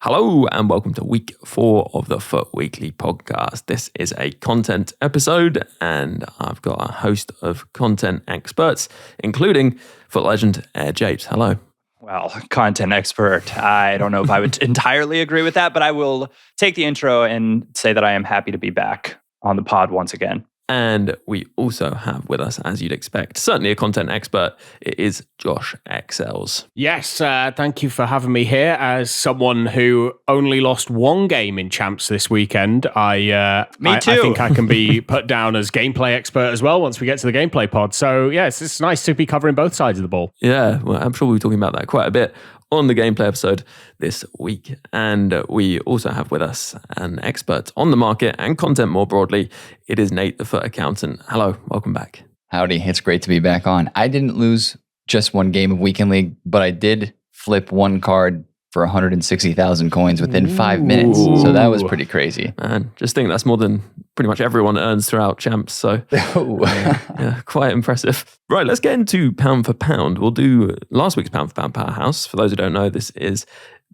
Hello and welcome to week 4 of the FUT Weekly podcast. This is a content episode and I've got a host of content experts, including FUT legend 𝘬𝘗𝘬𝘀. Hello. Well, content expert, I don't know if I would entirely agree with that, but I will take the intro and say that I am happy to be back on the pod once again. And we also have with us, as you'd expect, certainly a content expert, it is JoshXLS. Yes, thank you for having me here. As someone who only lost one game in Champs this weekend, Me too. I think I can be put down as gameplay expert as well once we get to the gameplay pod. So yes, it's nice to be covering both sides of the ball. Yeah, well, I'm sure we'll be talking about that quite a bit on the gameplay episode this week. And we also have with us an expert on the market and content more broadly. It is Nate, the FUT Accountant. Hello, welcome back. Howdy, it's great to be back on. I didn't lose just one game of Weekend League, but I did flip one card for 160,000 coins within 5 minutes. So that was pretty crazy. Man, just think that's more than pretty much everyone earns throughout Champs. So yeah, quite impressive. Right, let's get into pound for pound. We'll do last week's pound for pound powerhouse. For those who don't know, this is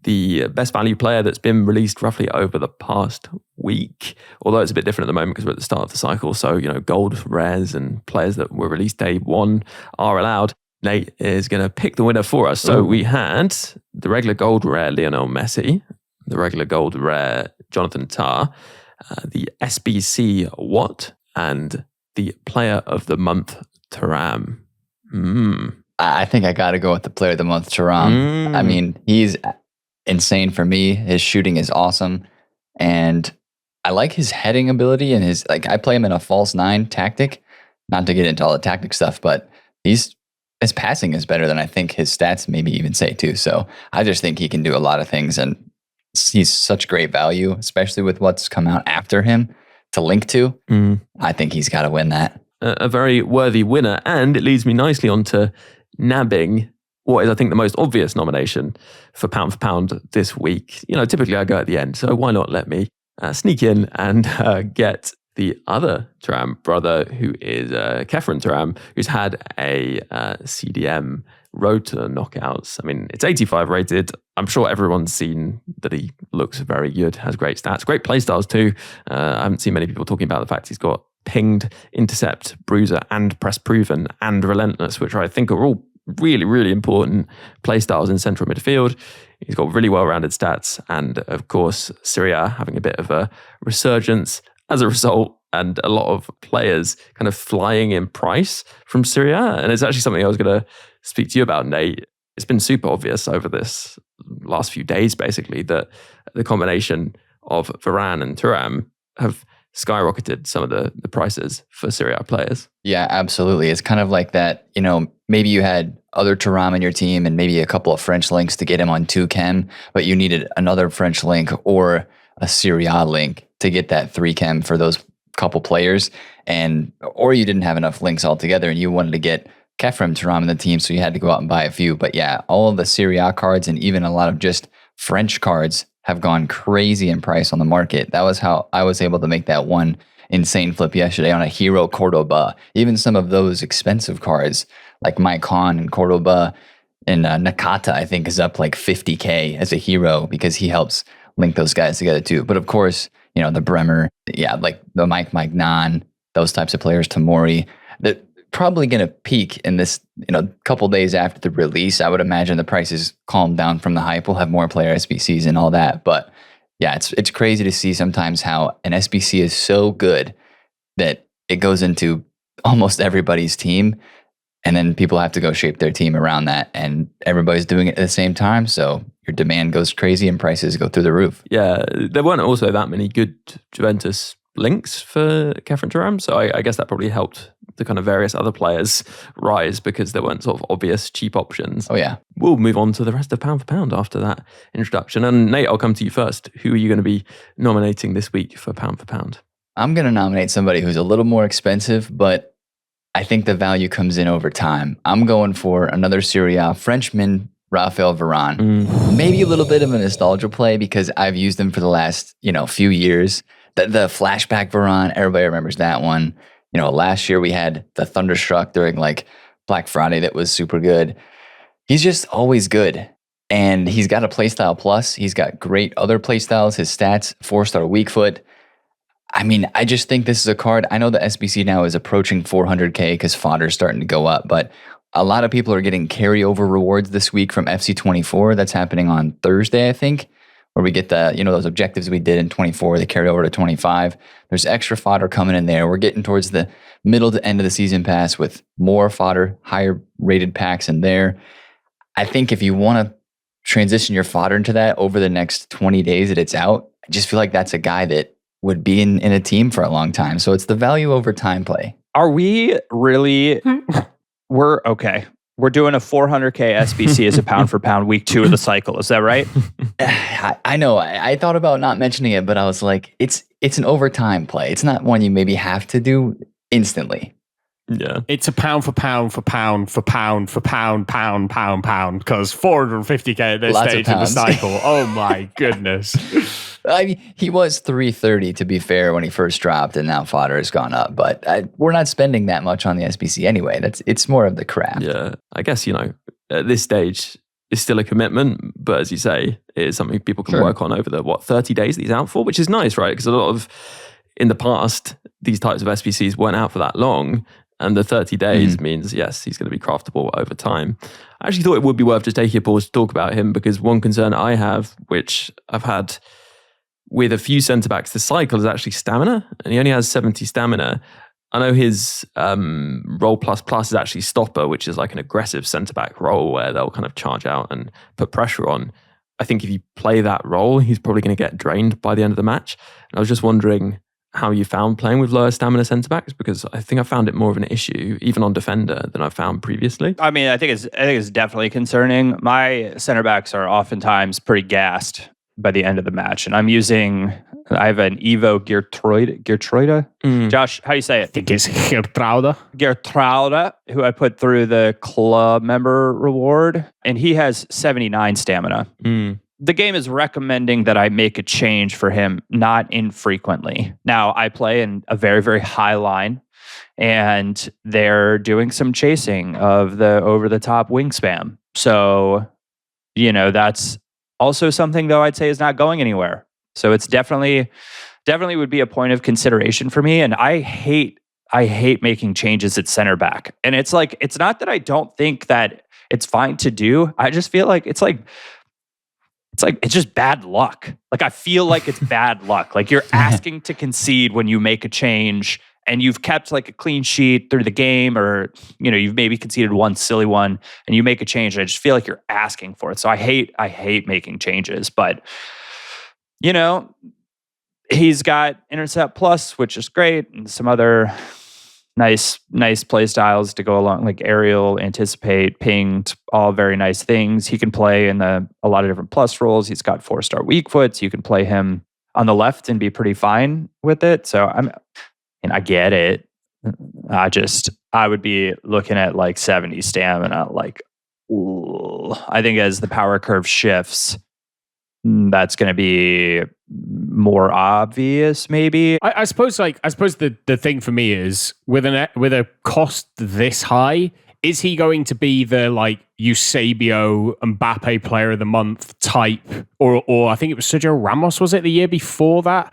the best value player that's been released roughly over the past week. Although it's a bit different at the moment because we're at the start of the cycle. So, gold, rares and players that were released day 1 are allowed. Nate is going to pick the winner for us. So we had the regular gold rare Lionel Messi, the regular gold rare Jonathan Tah, the SBC Watt, and the player of the month Thuram. I think I got to go with the player of the month, Thuram. I mean, he's insane for me. His shooting is awesome. And I like his heading ability and I play him in a false 9 tactic. Not to get into all the tactic stuff, but his passing is better than I think his stats maybe even say too. So I just think he can do a lot of things and he's such great value, especially with what's come out after him to link to. I think he's got to win that. A very worthy winner. And it leads me nicely on to nabbing what is, I think, the most obvious nomination for pound this week. Typically I go at the end, so why not let me sneak in and get the other Thuram brother, who is 𝘃𝘃𝗰𝘀, who's had a CDM road to knockouts. I mean, it's 85 rated. I'm sure everyone's seen that he looks very good, has great stats, great playstyles too. I haven't seen many people talking about the fact he's got pinged, intercept, bruiser, and press proven, and relentless, which I think are all really, really important playstyles in central midfield. He's got really well-rounded stats, and of course, Serie A having a bit of a resurgence as a result, and a lot of players kind of flying in price from Serie A. And it's actually something I was going to speak to you about, Nate. It's been super obvious over this last few days, basically, that the combination of Varane and Thuram have skyrocketed some of the prices for Serie A players. Yeah, absolutely. It's kind of like that, maybe you had other Thuram in your team and maybe a couple of French links to get him on 2 chem, but you needed another French link or a Serie A link to get that 3 chem for those couple players, or you didn't have enough links altogether and you wanted to get 𝘃𝘃𝗰𝘀 in the team, so you had to go out and buy a few. But yeah, all of the Serie A cards and even a lot of just French cards have gone crazy in price on the market. That was how I was able to make that one insane flip yesterday on a 𝘬𝘯𝘰𝗍𝘀. Even some of those expensive cards like Maicon and 𝘬𝘯𝘰𝗍𝘀 and Nakata, I think, is up like 50K as a hero because he helps link those guys together too. But of course, the Bremer, like the Mike Magnan, those types of players, Tomori, they're probably going to peak in this, couple days after the release. I would imagine the prices calm down from the hype. We'll have more player SBCs and all that. But yeah, it's crazy to see sometimes how an SBC is so good that it goes into almost everybody's team. And then people have to go shape their team around that. And everybody's doing it at the same time. So your demand goes crazy and prices go through the roof. Yeah, there weren't also that many good Juventus links for 𝘃𝘃𝗰𝘀𝗀. So I guess that probably helped the kind of various other players rise because there weren't sort of obvious cheap options. Oh, yeah. We'll move on to the rest of pound for pound after that introduction. And Nate, I'll come to you first. Who are you going to be nominating this week for pound for pound? I'm going to nominate somebody who's a little more expensive, but I think the value comes in over time. I'm going for another Serie A Frenchman, Raphael Varane. Maybe a little bit of a nostalgia play because I've used him for the last, few years. The flashback Varane, everybody remembers that one. Last year we had the Thunderstruck during like Black Friday that was super good. He's just always good. And he's got a playstyle plus. He's got great other playstyles. His stats, 4-star weak foot. I mean, I just think this is a card. I know the SBC now is approaching 400K because fodder's starting to go up, but a lot of people are getting carryover rewards this week from FC24. That's happening on Thursday, I think, where we get the, those objectives we did in 24, they carry over to 25. There's extra fodder coming in there. We're getting towards the middle to end of the season pass with more fodder, higher rated packs in there. I think if you want to transition your fodder into that over the next 20 days that it's out, I just feel like that's a guy that would be in a team for a long time. So it's the value over time play. Are we really... We're okay. We're doing a 400K SBC as a pound for pound week 2 of the cycle. Is that right? I know. I thought about not mentioning it, but I was like, it's an overtime play. It's not one you maybe have to do instantly. Yeah. It's a pound for pound for pound for pound for pound, pound, because 450K at this stage in the cycle. Oh my goodness. I mean, he was 330 to be fair when he first dropped, and now fodder has gone up. But we're not spending that much on the SBC anyway. It's more of the craft. Yeah, I guess at this stage it's still a commitment, but as you say, it is something people can work on over the 30 days that he's out for, which is nice, right? Because a lot of in the past these types of SBCs weren't out for that long, and the 30 days means yes, he's going to be craftable over time. I actually thought it would be worth just taking a pause to talk about him because one concern I have, which I've had with a few centre-backs this cycle, is actually stamina, and he only has 70 stamina. I know his role plus is actually stopper, which is like an aggressive centre-back role where they'll kind of charge out and put pressure on. I think if you play that role, he's probably going to get drained by the end of the match. And I was just wondering how you found playing with lower stamina centre-backs, because I think I found it more of an issue, even on defender, than I found previously. I mean, I think it's definitely concerning. My centre-backs are oftentimes pretty gassed by the end of the match. And I have an 𝘵𝘃𝗬𝘀𝘀. Josh, how do you say it? I think it's 𝘧𝗧𝗧, who I put through the club member reward. And he has 79 stamina. The game is recommending that I make a change for him, not infrequently. Now, I play in a very, very high line, and they're doing some chasing of the over-the-top wing spam. So, that's also something, though, I'd say is not going anywhere. So it's definitely would be a point of consideration for me. And I hate making changes at center back. And it's like, it's not that I don't think that it's fine to do. I just feel like it's just bad luck. Like, I feel like it's bad luck. Like, you're asking to concede when you make a change, and you've kept like a clean sheet through the game, or, you've maybe conceded one silly one and you make a change. And I just feel like you're asking for it. So I hate making changes, but he's got intercept plus, which is great. And some other nice play styles to go along, like aerial, anticipate, pinged, all very nice things. He can play in a lot of different plus roles. He's got 4-star weak foot. So you can play him on the left and be pretty fine with it. So I get it. I would be looking at like 70 stamina. Like, ooh. I think as the power curve shifts, that's going to be more obvious, maybe. I suppose the thing for me is with a cost this high, is he going to be the like 𝘭𝘵𝗶𝗹 player of the month type, or I think it was Sergio Ramos, was it the year before that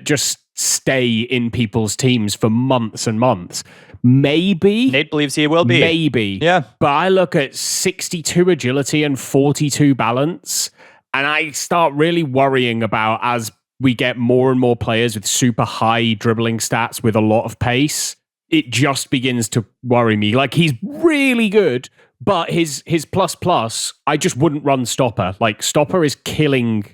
just stay in people's teams for months and months? Maybe. Nate believes he will be. Maybe. Yeah. But I look at 62 agility and 42 balance, and I start really worrying about, as we get more and more players with super high dribbling stats with a lot of pace, it just begins to worry me. Like, he's really good, but his plus, I just wouldn't run stopper. Like, stopper is killing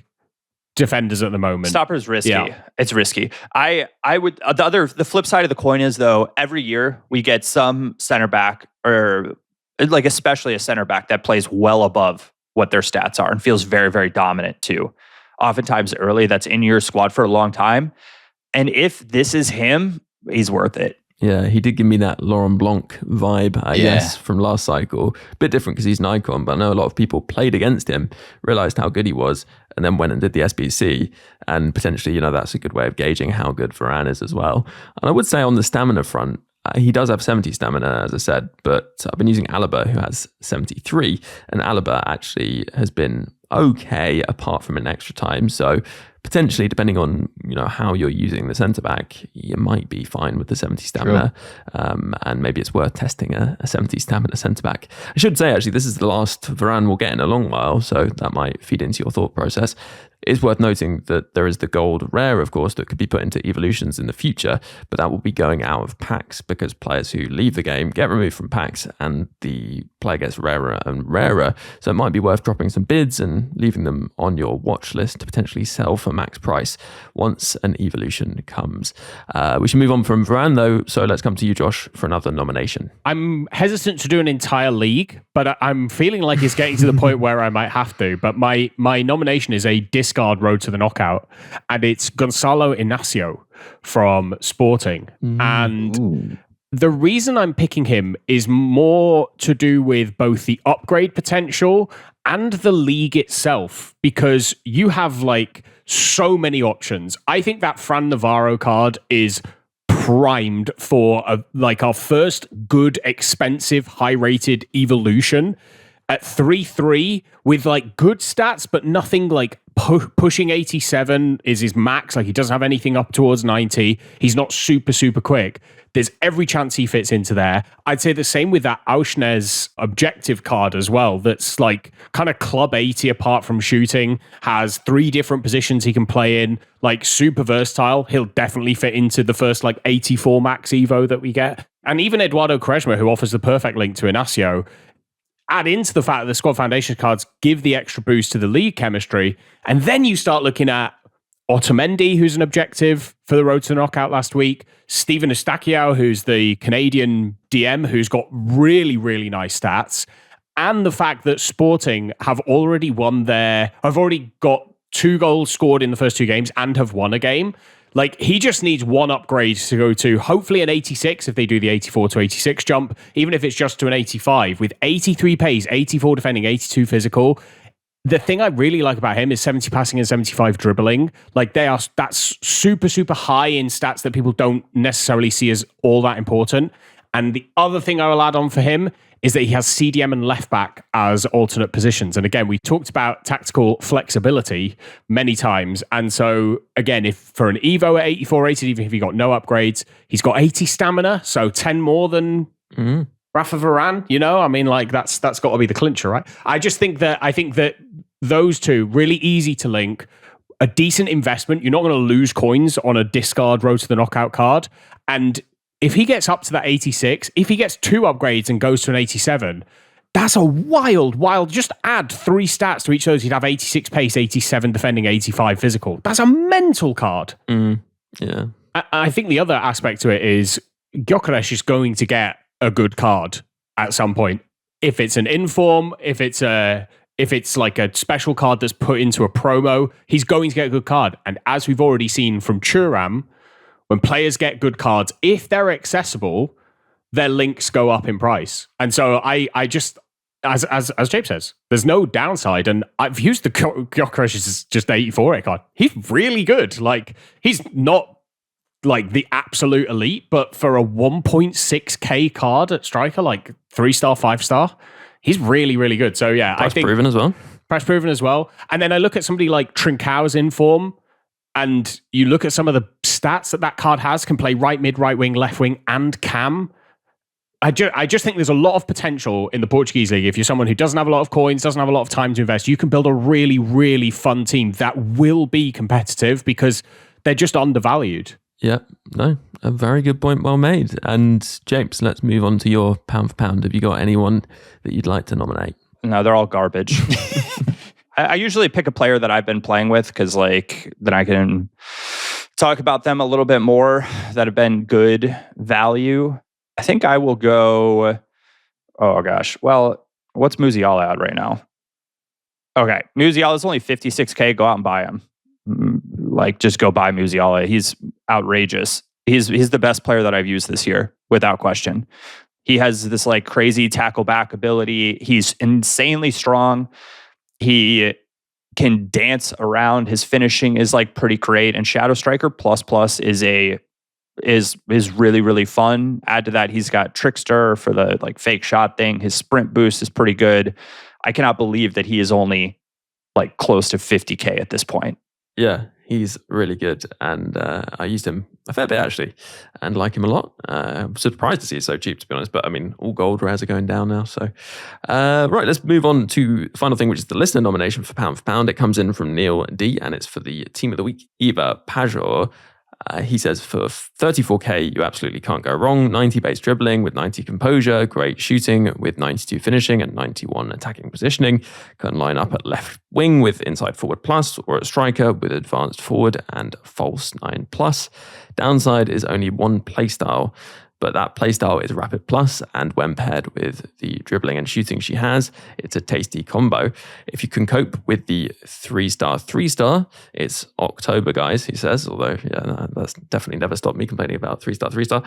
defenders at the moment. Stopper's risky. Yeah. It's risky. I would, the flip side of the coin is, though, every year we get some center back, or like especially a center back that plays well above what their stats are and feels very, very dominant too. Oftentimes early, that's in your squad for a long time. And if this is him, he's worth it. Yeah, he did give me that Laurent Blanc vibe, I guess, from last cycle. Bit different because he's an icon, but I know a lot of people played against him, realised how good he was, and then went and did the SBC. And potentially, that's a good way of gauging how good Varane is as well. And I would say on the stamina front, he does have 70 stamina, as I said, but I've been using 𝗵𝗫𝗄, who has 73, and 𝗵𝗫𝗄 actually has been okay apart from in extra time. So potentially, depending on how you're using the centre back, you might be fine with the 70 stamina, and maybe it's worth testing a 70 stamina centre back. I should say actually, this is the last Varane we'll get in a long while, so that might feed into your thought process. It's worth noting that there is the gold rare, of course, that could be put into evolutions in the future, but that will be going out of packs because players who leave the game get removed from packs and the player gets rarer and rarer. So it might be worth dropping some bids and leaving them on your watch list to potentially sell for max price once an evolution comes. We should move on from Varane though, so let's come to you, Josh, for another nomination. I'm hesitant to do an entire league, but I'm feeling like it's getting to the point where I might have to. But my nomination is a discard road to the knockout, and it's Gonçalo Inacio from Sporting. And the reason I'm picking him is more to do with both the upgrade potential and the league itself, because you have like so many options. I think that Fran Navarro card is primed for our first good, expensive, high-rated evolution at 3-3 with like good stats, but nothing like pushing 87 is his max. Like he doesn't have anything up towards 90. He's not super, super quick. There's every chance he fits into there. I'd say the same with that 𝘬𝘃𝗏𝘀 objective card as well. That's like kind of club 80 apart from shooting, has 3 different positions he can play in, like super versatile. He'll definitely fit into the first like 84 max Evo that we get. And even 𝘬𝘀𝗏𝘀𝘁, who offers the perfect link to Inacio, add into the fact that the Squad Foundation cards give the extra boost to the league chemistry. And then you start looking at Otamendi, who's an objective for the road to the knockout last week. Steven Eustaquio, who's the Canadian DM, who's got really, really nice stats. And the fact that Sporting have already got 2 goals scored in the first 2 games and have won a game. Like, he just needs 1 upgrade to go to, hopefully an 86 if they do the 84 to 86 jump, even if it's just to an 85. With 83 pace, 84 defending, 82 physical. The thing I really like about him is 70 passing and 75 dribbling. Like, that's super, super high in stats that people don't necessarily see as all that important. And the other thing I will add on for him is that he has CDM and left back as alternate positions. And again, we talked about tactical flexibility many times. And so again, if for an Evo at 84 rated, even if he got no upgrades, he's got 80 stamina, so 10 more than Rafa Varane. I mean, like that's got to be the clincher, right? I think that those two really easy to link, a decent investment. You're not going to lose coins on a discard road to the knockout card. And if he gets up to that 86, if he gets 2 upgrades and goes to an 87, that's a wild. Just add 3 stats to each of those. You'd have 86 pace, 87 defending, 85 physical. That's a mental card. Yeah. I think the other aspect to it is Gyökeres is going to get a good card at some point. If it's an inform, if it's like a special card that's put into a promo, he's going to get a good card. And as we've already seen from Thuram, when players get good cards, if they're accessible, their links go up in price. And so I just, as 𝗵𝗽𝗀 says, there's no downside. And I've used the Gyökeres as just 84 card. He's really good. Like, he's not like the absolute elite, but for a 1.6k card at striker, like 3-star, 5-star, he's really, really good. So yeah, I think proven as well. Price proven as well. And then I look at somebody like Trincão's in form, and you look at some of the stats that card has, can play right mid, right wing, left wing, and cam. I just think there's a lot of potential in the Portuguese league. If you're someone who doesn't have a lot of coins, doesn't have a lot of time to invest, you can build a really, really fun team that will be competitive because they're just undervalued. Yeah, no, a very good point, well made. And James, let's move on to your pound for pound. Have you got anyone that you'd like to nominate? No, they're all garbage. I usually pick a player that I've been playing with because then I can talk about them a little bit more that have been good value. I think I will go, oh gosh, well, what's Musiala at right now? Okay, Musiala is only 56k, go out and buy him. Like, just go buy Musiala. He's outrageous. He's the best player that I've used this year, without question. He has this like crazy tackle back ability. He's insanely strong. He can dance around. His finishing is like pretty great. And Shadow Striker plus is a is really, really fun. Add to that, he's got Trickster for the like fake shot thing. His sprint boost is pretty good. I cannot believe that he is only like close to 50K at this point. Yeah, he's really good. And I used him a fair bit actually and like him a lot. I'm surprised to see he's so cheap, to be honest. But I mean, all gold rares are going down now. So, right, let's move on to the final thing, which is the listener nomination for pound. It comes in from Neil D, and it's for the team of the week, 𝘵𝗫𝗄𝘅. He says for 34K, you absolutely can't go wrong. 90 base dribbling with 90 composure, great shooting with 92 finishing and 91 attacking positioning. Can line up at left wing with inside forward plus, or at striker with advanced forward and false 9 plus. Downside is only one playstyle, but that playstyle is rapid plus, and when paired with the dribbling and shooting she has, it's a tasty combo. If you can cope with the 3-star, it's October, guys, he says, although, yeah, that's definitely never stopped me complaining about 3-star.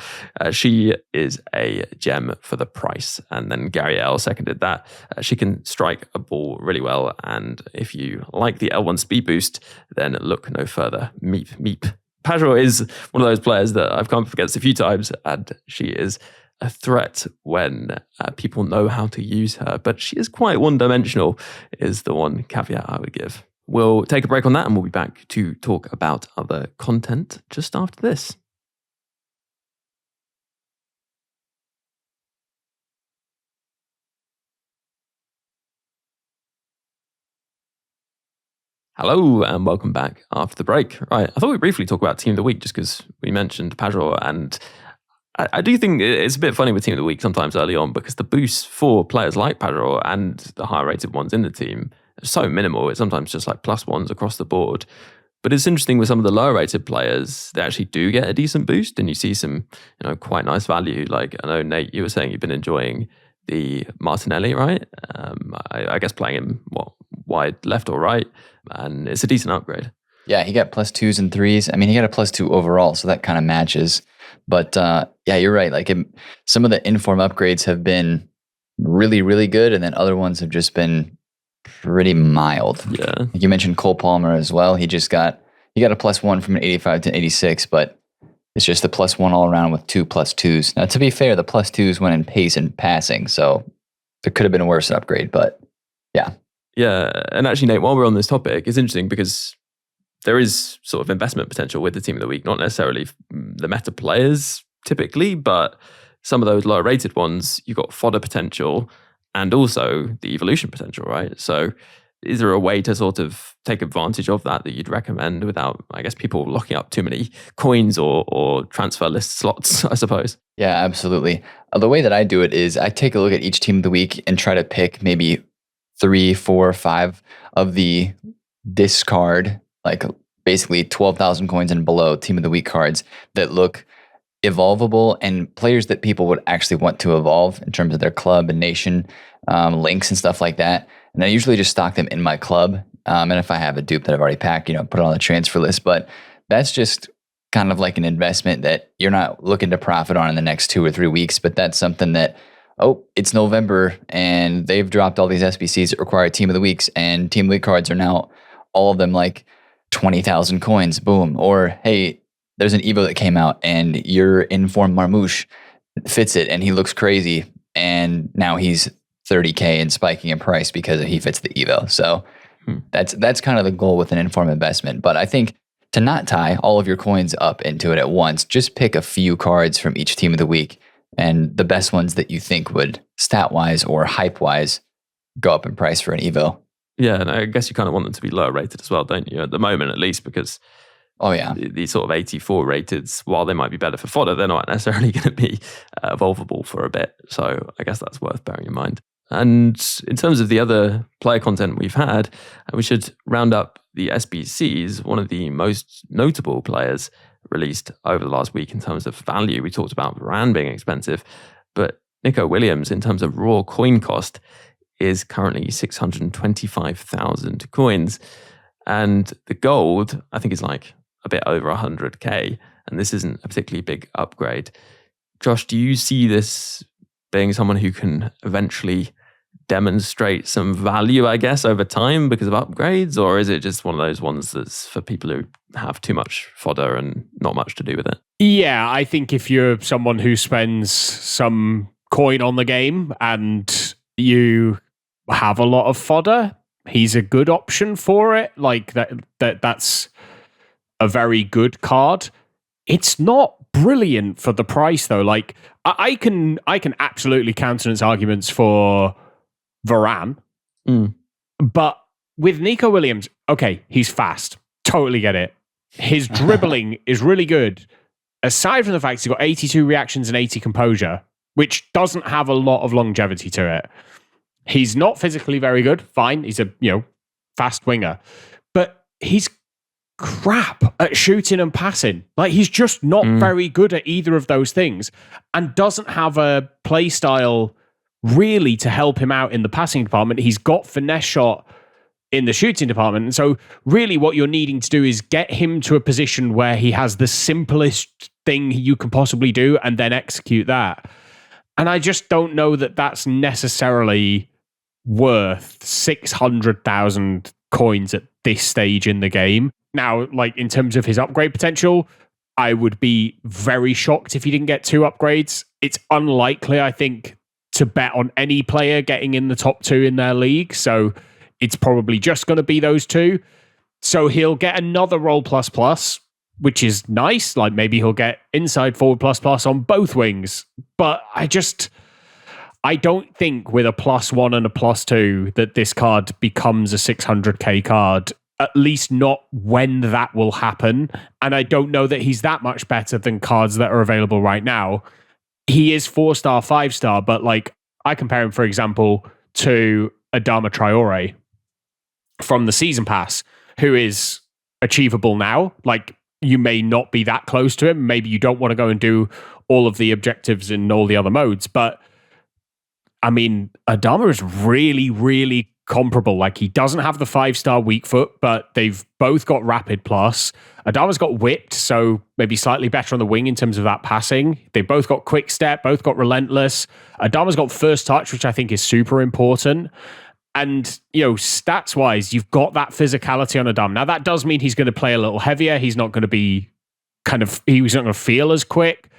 She is a gem for the price. And then Gary L seconded that. She can strike a ball really well, and if you like the L1 speed boost, then look no further. Meep. 𝘵𝗫𝗄𝘅 is one of those players that I've come up against a few times, and she is a threat when people know how to use her. But she is quite one-dimensional, is the one caveat I would give. We'll take a break on that, and we'll be back to talk about other content just after this. Hello and welcome back after the break. Right, I thought we'd briefly talk about Team of the Week just because we mentioned 𝘵𝗫𝗄𝘅, and I do think it's a bit funny with Team of the Week sometimes early on because the boosts for players like 𝘵𝗫𝗄𝗅 and the higher rated ones in the team are so minimal. It's sometimes just like +1s across the board. But it's interesting with some of the lower rated players, they actually do get a decent boost, and you see some, quite nice value. Like, I know, Nate, you were saying you've been enjoying the Martinelli, right? I guess playing him, wide left or right, and it's a decent upgrade. Yeah, he got +2s and 3s. I mean, he got a +2 overall, so that kind of matches. But yeah, you're right. Like some of the inform upgrades have been really, really good, and then other ones have just been pretty mild. Yeah, like you mentioned Cole Palmer as well. He got a +1 from an 85 to 86, but it's just a +1 all around with 2 +2s. Now, to be fair, the +2s went in pace and passing, so there could have been a worse upgrade. But yeah. Yeah, and actually, Nate, while we're on this topic, it's interesting because there is sort of investment potential with the Team of the Week, not necessarily the meta players typically, but some of those lower rated ones, you've got fodder potential and also the evolution potential, right? So is there a way to sort of take advantage of that you'd recommend without, I guess, people locking up too many coins or transfer list slots, I suppose? Yeah, absolutely. The way that I do it is I take a look at each Team of the Week and try to pick maybe 3, 4, 5 of the discard, like basically 12,000 coins and below Team of the Week cards that look evolvable and players that people would actually want to evolve in terms of their club and nation links and stuff like that. And I usually just stock them in my club. And if I have a dupe that I've already packed, put it on the transfer list. But that's just kind of like an investment that you're not looking to profit on in the next 2 or 3 weeks. But that's something that, it's November and they've dropped all these SBCs that require Team of the Weeks, and Team of the Week cards are now all of them like 20,000 coins, boom. Or, hey, there's an Evo that came out and your informed Marmouche fits it and he looks crazy, and now he's 30K and spiking in price because he fits the Evo. So that's kind of the goal with an informed investment. But I think to not tie all of your coins up into it at once, just pick a few cards from each Team of the Week, and the best ones that you think would stat-wise or hype-wise go up in price for an Evo. Yeah, and I guess you kind of want them to be lower rated as well, don't you? At the moment, at least, because these sort of 84 rateds, while they might be better for fodder, they're not necessarily going to be evolvable for a bit. So I guess that's worth bearing in mind. And in terms of the other player content we've had, we should round up the SBCs. One of the most notable players released over the last week in terms of value. We talked about Varane being expensive, but Nico Williams, in terms of raw coin cost, is currently 625,000 coins. And the gold, I think, is like a bit over 100K. And this isn't a particularly big upgrade. Josh, do you see this being someone who can eventually demonstrate some value, I guess, over time because of upgrades? Or is it just one of those ones that's for people who have too much fodder and not much to do with it? Yeah, I think if you're someone who spends some coin on the game and you have a lot of fodder, he's a good option for it. Like that's a very good card. It's not brilliant for the price though. Like I can absolutely countenance arguments for Varane, but with Nico Williams, okay, he's fast. Totally get it. His dribbling is really good. Aside from the fact he's got 82 reactions and 80 composure, which doesn't have a lot of longevity to it. He's not physically very good. Fine, he's a fast winger, but he's crap at shooting and passing. Like he's just not very good at either of those things, and doesn't have a play style really to help him out in the passing department. He's got finesse shot in the shooting department, and so really what you're needing to do is get him to a position where he has the simplest thing you can possibly do and then execute that. And I just don't know that that's necessarily worth 600,000 coins at this stage in the game. Now, like in terms of his upgrade potential, I would be very shocked if he didn't get 2 upgrades. It's unlikely, I think, to bet on any player getting in the top 2 in their league. So it's probably just going to be those 2. So he'll get another role plus, which is nice. Like maybe he'll get inside forward plus on both wings. But I don't think with a +1 and a +2 that this card becomes a 600k card. At least not when that will happen. And I don't know that he's that much better than cards that are available right now. He is 4-star, 5-star, but like I compare him, for example, to Adama Traore from the season pass, who is achievable now. Like you may not be that close to him. Maybe you don't want to go and do all of the objectives in all the other modes. But I mean, Adama is really, really comparable. Like he doesn't have the 5-star weak foot, but they've both got rapid plus. Adama's got whipped, so maybe slightly better on the wing in terms of that passing. They both got quick step, both got relentless. Adama's got first touch, which I think is super important. And, stats wise, you've got that physicality on Adama. Now that does mean he's going to play a little heavier. He's not going to be he's not going to feel as quick.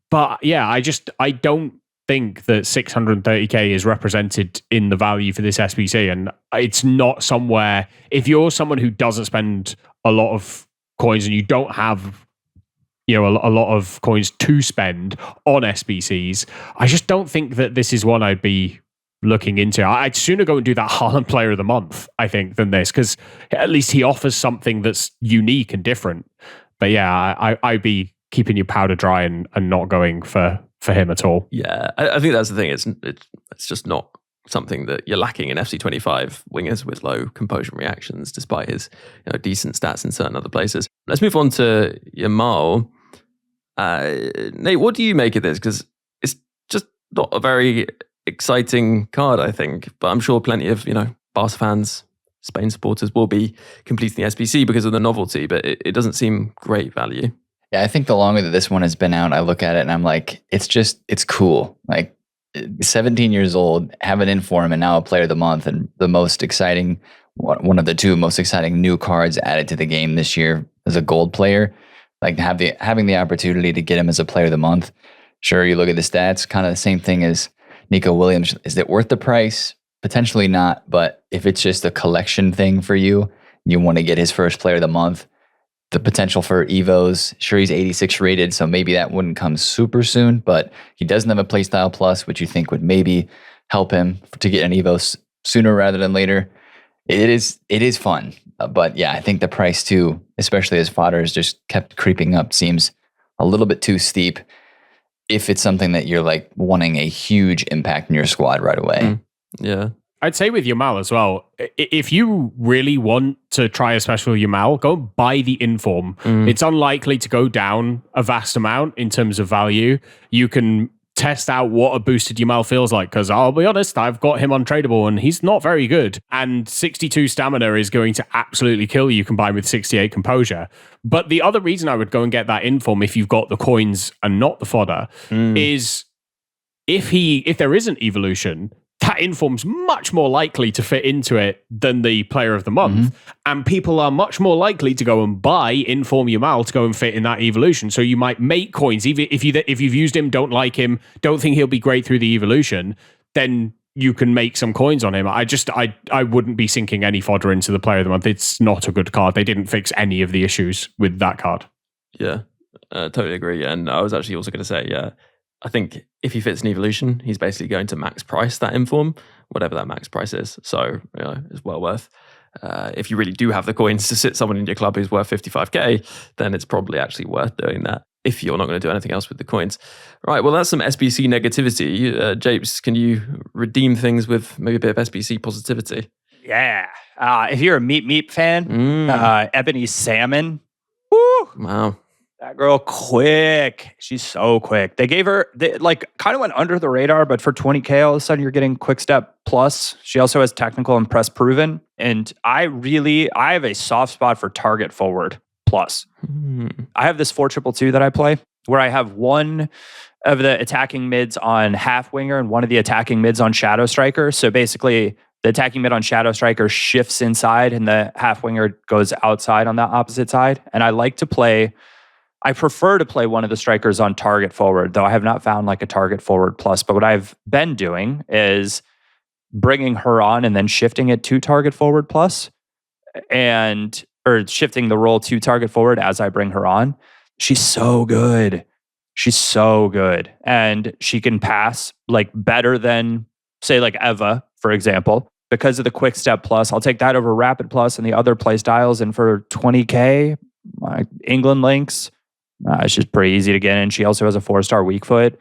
But yeah, I don't think that 630k is represented in the value for this SBC, and it's not somewhere. If you're someone who doesn't spend a lot of coins and you don't have a lot of coins to spend on SBCs, I just don't think that this is one I'd be looking into. I'd sooner go and do that Haaland Player of the Month, I think, than this, because at least he offers something that's unique and different. But yeah, I'd be keeping your powder dry and not going for him at all. Yeah, I think that's the thing. It's just not something that you're lacking in FC25 wingers with low composure and reactions, despite his decent stats in certain other places. Let's move on to Yamal. Nate, what do you make of this? Because it's just not a very exciting card, I think. But I'm sure plenty of Barca fans, Spain supporters will be completing the SBC because of the novelty. But it doesn't seem great value. Yeah, I think the longer that this one has been out, I look at it and I'm like, it's cool. Like 17 years old, have an inform, and now a player of the month, and the most exciting, one of the 2 most exciting new cards added to the game this year as a gold player. Like having the opportunity to get him as a player of the month. Sure, you look at the stats, kind of the same thing as Nico Williams. Is it worth the price? Potentially not, but if it's just a collection thing for you, you want to get his first player of the month. The potential for Evos, sure, he's 86 rated, so maybe that wouldn't come super soon, but he doesn't have a playstyle plus, which you think would maybe help him to get an Evos sooner rather than later. It is fun, but yeah, I think the price too, especially as fodder has just kept creeping up, seems a little bit too steep if it's something that you're like wanting a huge impact in your squad right away. Yeah. I'd say with Yamal as well, if you really want to try a special Yamal, go buy the Inform. It's unlikely to go down a vast amount in terms of value. You can test out what a boosted Yamal feels like, because I'll be honest, I've got him untradeable and he's not very good. And 62 stamina is going to absolutely kill you combined with 68 composure. But the other reason I would go and get that Inform if you've got the coins and not the fodder is if there is an evolution, that inform's much more likely to fit into it than the player of the month. And people are much more likely to go and buy Inform Yamal to go and fit in that evolution. So you might make coins, even if you've used him, don't like him, don't think he'll be great through the evolution, then you can make some coins on him. I wouldn't be sinking any fodder into the player of the month. It's not a good card. They didn't fix any of the issues with that card. Yeah, totally agree. And I was actually also going to say, I think if he fits an evolution, he's basically going to max price that Inform, whatever that max price is. So, it's well worth. If you really do have the coins to sit someone in your club who's worth 55k, then it's probably actually worth doing that if you're not going to do anything else with the coins. Right, well, that's some SBC negativity. 𝗵𝘱, can you redeem things with maybe a bit of SBC positivity? Yeah. If you're a Meep fan, Ebony Salmon, woo! Wow. That girl quick. She's so quick. They gave her, kind of went under the radar, but for 20k, all of a sudden you're getting Quick Step Plus. She also has Technical and Press Proven. And I have a soft spot for Target Forward Plus. I have this 4-2-2 that I play where I have one of the attacking mids on half winger and one of the attacking mids on shadow striker. So basically the attacking mid on shadow striker shifts inside and the half winger goes outside on that opposite side. And I prefer to play one of the strikers on target forward, though I have not found like a target forward plus. But what I've been doing is bringing her on and then shifting it to target forward plus, or shifting the role to target forward as I bring her on. She's so good. She's so good. And she can pass like better than, say, like 𝘵𝘃𝗍𝘳, for example, because of the Quick Step Plus. I'll take that over Rapid Plus and the other play styles. And for 20k, my England links, it's just pretty easy to get in. She also has a 4-star weak foot.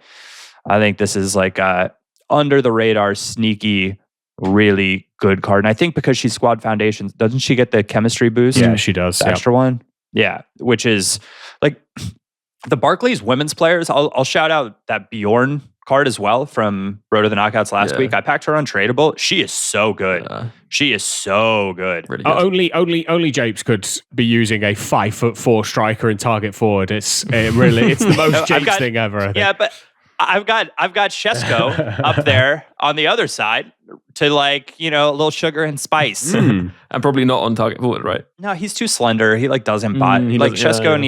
I think this is like a under the radar, sneaky, really good card. And I think because she's Squad Foundations, doesn't she get the chemistry boost? Yeah, she does. The extra one. Yeah, which is like the Barclays women's players. I'll shout out that Bjorn card as well from Road to the Knockouts last week. I packed her untradeable. She is so good. She is so good. Really good. Only 𝗵𝘱 could be using a 5'4" striker in target forward. It's the most 𝗵𝘱 thing ever. I think. Yeah, but I've got 𝘱𝑒𝑠₂ up there on the other side to a little sugar and spice. And probably not on target forward, right? No, he's too slender. He doesn't body. 𝘱𝑒𝑠₂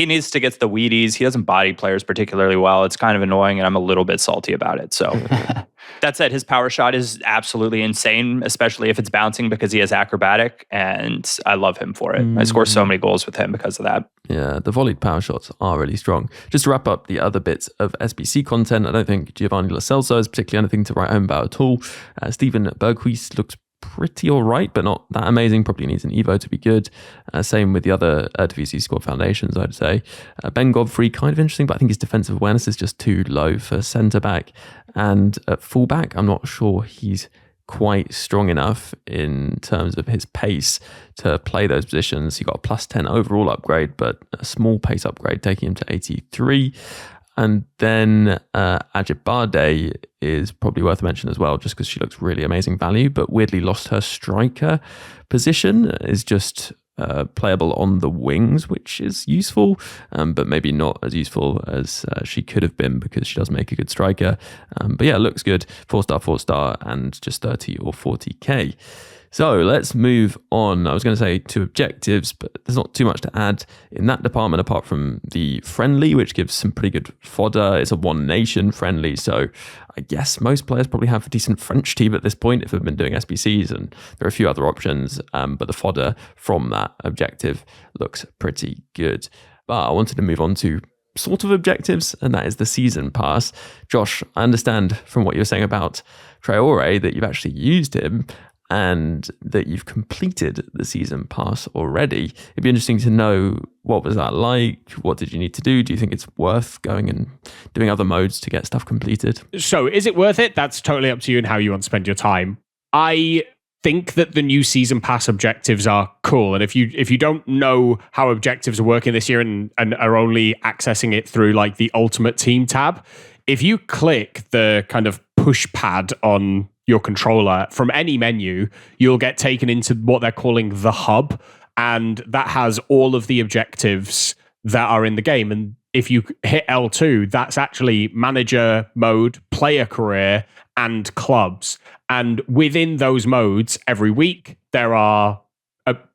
needs to get the wheaties. He doesn't body players particularly well. It's kind of annoying, and I'm a little bit salty about it. So that said, his power shot is absolutely insane, especially if it's bouncing because he has acrobatic, and I love him for it. I score so many goals with him because of that. Yeah, the volleyed power shots are really strong. Just to wrap up the other bits of SBC content, I don't think 𝘵𝑗ovanni Lo Celso is particularly anything to write home about at all. Stephen Berghuis looks pretty all right, but not that amazing. Probably needs an Evo to be good. Same with the other 𝘵𝑐 Squad Foundations, I'd say. Ben Godfrey, kind of interesting, but I think his defensive awareness is just too low for centre-back. And at full-back, I'm not sure he's quite strong enough in terms of his pace to play those positions. He got a +10 overall upgrade, but a small pace upgrade taking him to 83. And then 𝘵𝘱𝑒𝘐 is probably worth a mention as well, just because she looks really amazing value, but weirdly lost her striker position, is just playable on the wings, which is useful, but maybe not as useful as she could have been because she does make a good striker. But yeah, looks good. 4-star, and just 30 or 40k. So let's move on. I was going to say to objectives, but there's not too much to add in that department apart from the friendly, which gives some pretty good fodder. It's a one nation friendly, so I guess most players probably have a decent French team at this point if they've been doing SBCs, and there are a few other options, but the fodder from that objective looks pretty good. But I wanted to move on to sort of objectives, and that is the season pass. Josh, I understand from what you were saying about Traore that you've actually used him and that you've completed the season pass already. It'd be interesting to know, what was that like? What did you need to do? Do you think it's worth going and doing other modes to get stuff completed? So is it worth it? That's totally up to you and how you want to spend your time. I think that the new season pass objectives are cool. And if you don't know how objectives are working this year and are only accessing it through like the Ultimate Team tab, if you click the kind of push pad on your controller from any menu, you'll get taken into what they're calling the hub, and that has all of the objectives that are in the game. And if you hit L2, that's actually manager mode, player career, and clubs. And within those modes, every week, there are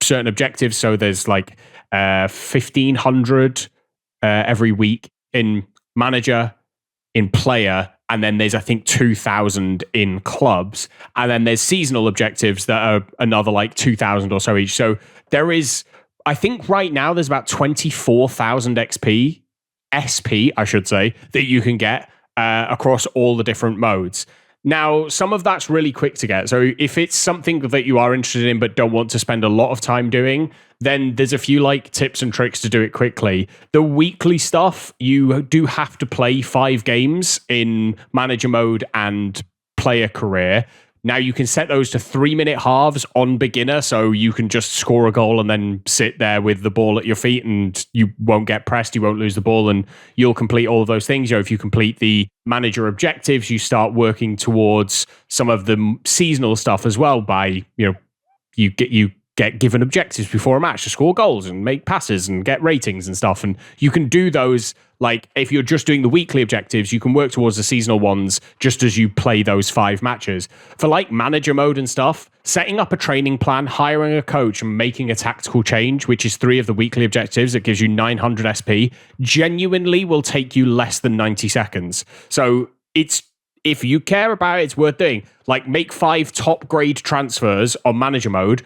certain objectives. So there's like 1,500 every week in manager, in player, and then there's, I think, 2,000 in clubs. And then there's seasonal objectives that are another like 2,000 or so each. So there is, I think right now there's about 24,000 SP, I should say, that you can get across all the different modes. Now, some of that's really quick to get. So if it's something that you are interested in but don't want to spend a lot of time doing, then there's a few like tips and tricks to do it quickly. The weekly stuff, you do have to play 5 games in manager mode and player career. Now you can set those to 3-minute halves on beginner, so you can just score a goal and then sit there with the ball at your feet and you won't get pressed, you won't lose the ball, and you'll complete all of those things. You know, if you complete the manager objectives, you start working towards some of the seasonal stuff as well by, you know, you get given objectives before a match to score goals and make passes and get ratings and stuff. And you can do those, like if you're just doing the weekly objectives, you can work towards the seasonal ones just as you play those 5 matches. For like manager mode and stuff, setting up a training plan, hiring a coach and making a tactical change, which is 3 of the weekly objectives, that gives you 900 SP, genuinely will take you less than 90 seconds. So if you care about it, it's worth doing. Like make 5 top grade transfers on manager mode.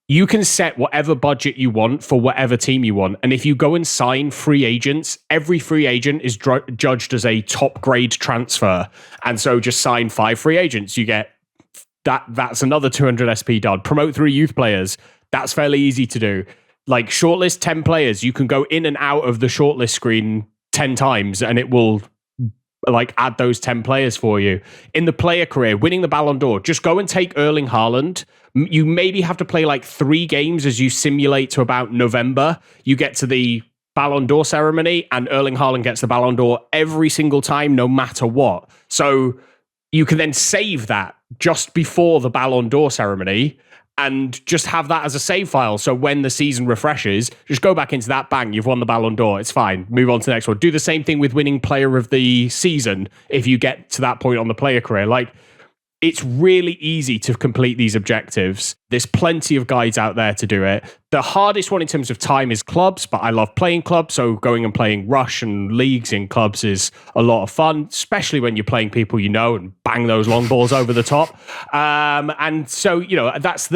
You can set whatever budget you want for whatever team you want. And if you go and sign free agents, every free agent is judged as a top grade transfer. And so just sign 5 free agents. You get that's another 200 SP done. Promote 3 youth players. That's fairly easy to do. Like shortlist 10 players. You can go in and out of the shortlist screen 10 times and it will like add those 10 players for you. In the player career, winning the Ballon d'Or, just go and take Erling Haaland. You maybe have to play like 3 games as you simulate to about November. You get to the Ballon d'Or ceremony and Erling Haaland gets the Ballon d'Or every single time, no matter what. So you can then save that just before the Ballon d'Or ceremony and just have that as a save file. So when the season refreshes, just go back into that, bang, you've won the Ballon d'Or. It's fine. Move on to the next one. Do the same thing with winning player of the season if you get to that point on the player career. Like, it's really easy to complete these objectives. There's plenty of guides out there to do it. The hardest one in terms of time is clubs, but I love playing clubs. So going and playing rush and leagues in clubs is a lot of fun, especially when you're playing people you know and bang those long balls over the top. And so, you know, that's